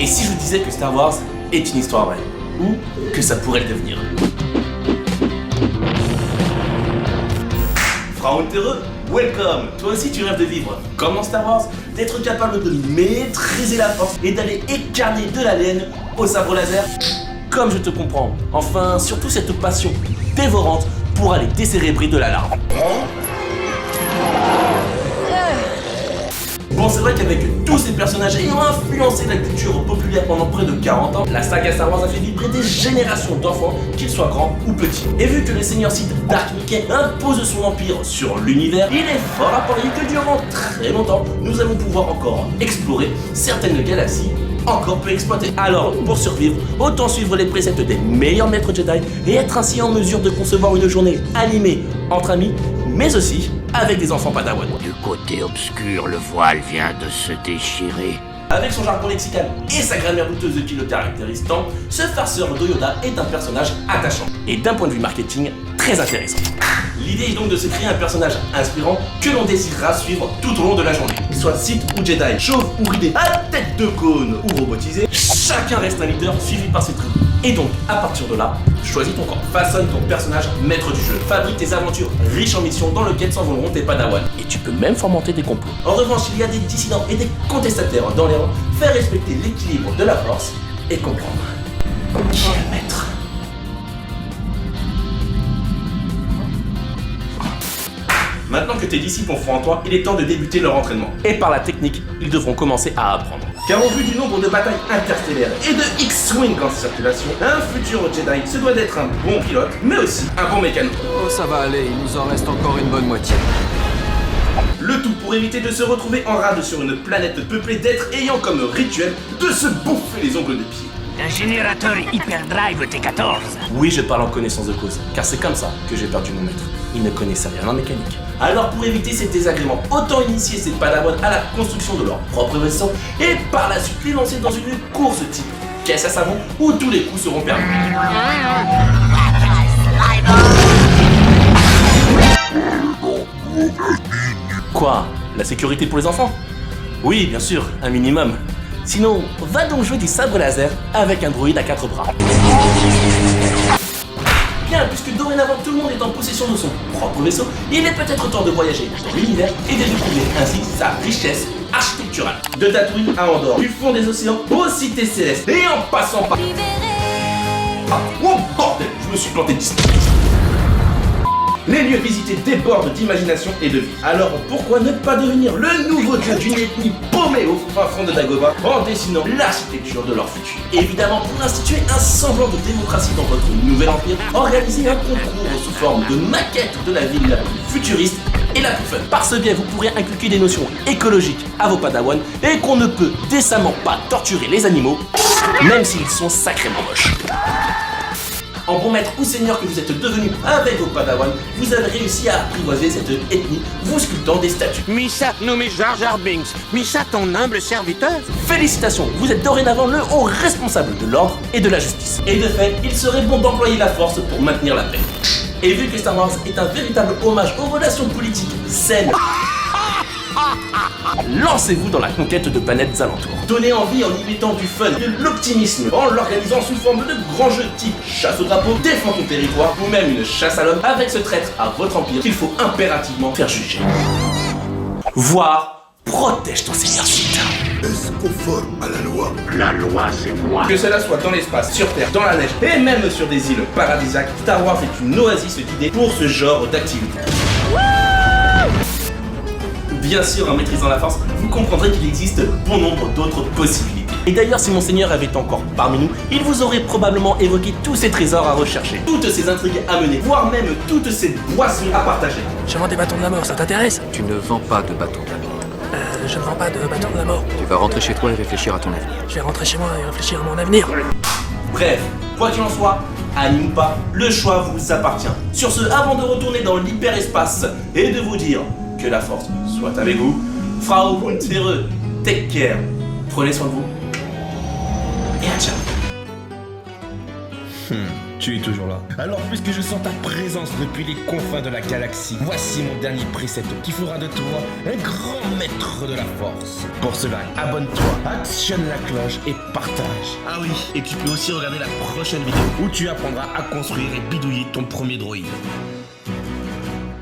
Et si je vous disais que Star Wars est une histoire vraie, ou que ça pourrait le devenir? Frontereux, welcome! Toi aussi tu rêves de vivre comme dans Star Wars, d'être capable de maîtriser la force et d'aller écarner de la laine au sabre laser? Comme je te comprends, enfin surtout cette passion dévorante pour aller décérébrer de la larve. Bon, c'est vrai qu'avec tous ces personnages ayant influencé la culture populaire pendant près de 40 ans, la saga Star Wars a fait vibrer des générations d'enfants, qu'ils soient grands ou petits. Et vu que le seigneur Sith Darth Mickey impose son empire sur l'univers, il est fort à parier que durant très longtemps, nous allons pouvoir encore explorer certaines galaxies encore peu exploitées. Alors, pour survivre, autant suivre les préceptes des meilleurs maîtres Jedi et être ainsi en mesure de concevoir une journée animée entre amis, mais aussi avec des enfants Padawan. Du côté obscur, le voile vient de se déchirer. Avec son jargon lexical et sa grammaire douteuse qui le caractérise tant, ce farceur de Yoda est un personnage attachant et d'un point de vue marketing très intéressant. L'idée est donc de se créer un personnage inspirant que l'on désirera suivre tout au long de la journée. Qu'il soit Sith ou Jedi, chauve ou ridé, à tête de cône ou robotisé, chacun reste un leader suivi par ses tribus. Et donc, à partir de là, choisis ton camp, façonne ton personnage maître du jeu, fabrique tes aventures riches en missions dans lesquelles s'envoleront tes padawans. Et tu peux même fomenter des complots. En revanche, il y a des dissidents et des contestataires dans les rangs, faire respecter l'équilibre de la force et comprendre qui est le maître. Maintenant que tes disciples ont foi en toi, il est temps de débuter leur entraînement. Et par la technique, ils devront commencer à apprendre. Car au vu du nombre de batailles interstellaires et de X-Wing en circulation, un futur Jedi se doit d'être un bon pilote, mais aussi un bon mécano. Oh, ça va aller, il nous en reste encore une bonne moitié. Le tout pour éviter de se retrouver en rade sur une planète peuplée d'êtres ayant comme rituel de se bouffer les ongles des pieds. Un générateur hyperdrive T14. Oui, je parle en connaissance de cause, car c'est comme ça que j'ai perdu mon maître. Il ne connaissait rien en mécanique. Alors pour éviter ces désagréments, autant initier ces padawans à la construction de leur propre vaisseau et par la suite les lancer dans une course type caisse à savon où tous les coups seront permis. Quoi? La sécurité pour les enfants? Oui, bien sûr, un minimum. Sinon, va donc jouer du sabre laser avec un droïde à 4 bras. Bien, puisque dorénavant tout le monde est en possession de son propre vaisseau, il est peut-être temps de voyager dans l'univers et de découvrir ainsi sa richesse architecturale. De Tatooine à Andorre, du fond des océans aux cités célestes et en passant par... Ah, oh bordel, je me suis planté de distance. Les lieux visités débordent d'imagination et de vie. Alors pourquoi ne pas devenir le nouveau dieu d'une ethnie paumée au fin fond de Dagobah en dessinant l'architecture de leur futur? Évidemment, pour instituer un semblant de démocratie dans votre nouvel empire, organisez un concours sous forme de maquette de la ville la plus futuriste et la plus fun. Par ce biais, vous pourrez inculquer des notions écologiques à vos padawans et qu'on ne peut décemment pas torturer les animaux, même s'ils sont sacrément moches. En bon maître ou seigneur que vous êtes devenu avec vos padawans, vous avez réussi à apprivoiser cette ethnie, vous sculptant des statues. Missa nommé Jar Jar Binks. Missa ton humble serviteur. Félicitations, vous êtes dorénavant le haut responsable de l'ordre et de la justice. Et de fait, il serait bon d'employer la force pour maintenir la paix. Et vu que Star Wars est un véritable hommage aux relations politiques saines, lancez-vous dans la conquête de planètes alentours. Donnez envie en y mettant du fun, de l'optimisme, en l'organisant sous forme de grands jeux type chasse au drapeau, défends ton territoire, ou même une chasse à l'homme avec ce traître à votre empire qu'il faut impérativement faire juger. Voire, protège ton seigneur Sith. Est-ce conforme à la loi? La loi, c'est moi. Que cela soit dans l'espace, sur Terre, dans la neige, et même sur des îles paradisiaques, Star Wars est une oasis d'idées pour ce genre d'activité. Bien sûr, en maîtrisant la force, vous comprendrez qu'il existe bon nombre d'autres possibilités. Et d'ailleurs, si Monseigneur avait encore parmi nous, il vous aurait probablement évoqué tous ces trésors à rechercher, toutes ces intrigues à mener, voire même toutes ces boissons à partager. Je vends des bâtons de la mort, ça t'intéresse? Tu ne vends pas de bâton de la mort. Je ne vends pas de bâtons de la mort. Tu vas rentrer chez toi et réfléchir à ton avenir. Je vais rentrer chez moi et réfléchir à mon avenir. Bref, quoi qu'il en soit, anime ou pas, le choix vous appartient. Sur ce, avant de retourner dans l'hyperespace et de vous dire que la force soit avec vous, Frau Buntere, take care, prenez soin de vous et à ciao. Tu es toujours là. Alors, puisque je sens ta présence depuis les confins de la galaxie, voici mon dernier précepte qui fera de toi un grand maître de la force. Pour cela, abonne-toi, actionne la cloche et partage. Ah oui, et tu peux aussi regarder la prochaine vidéo où tu apprendras à construire et bidouiller ton premier droïde.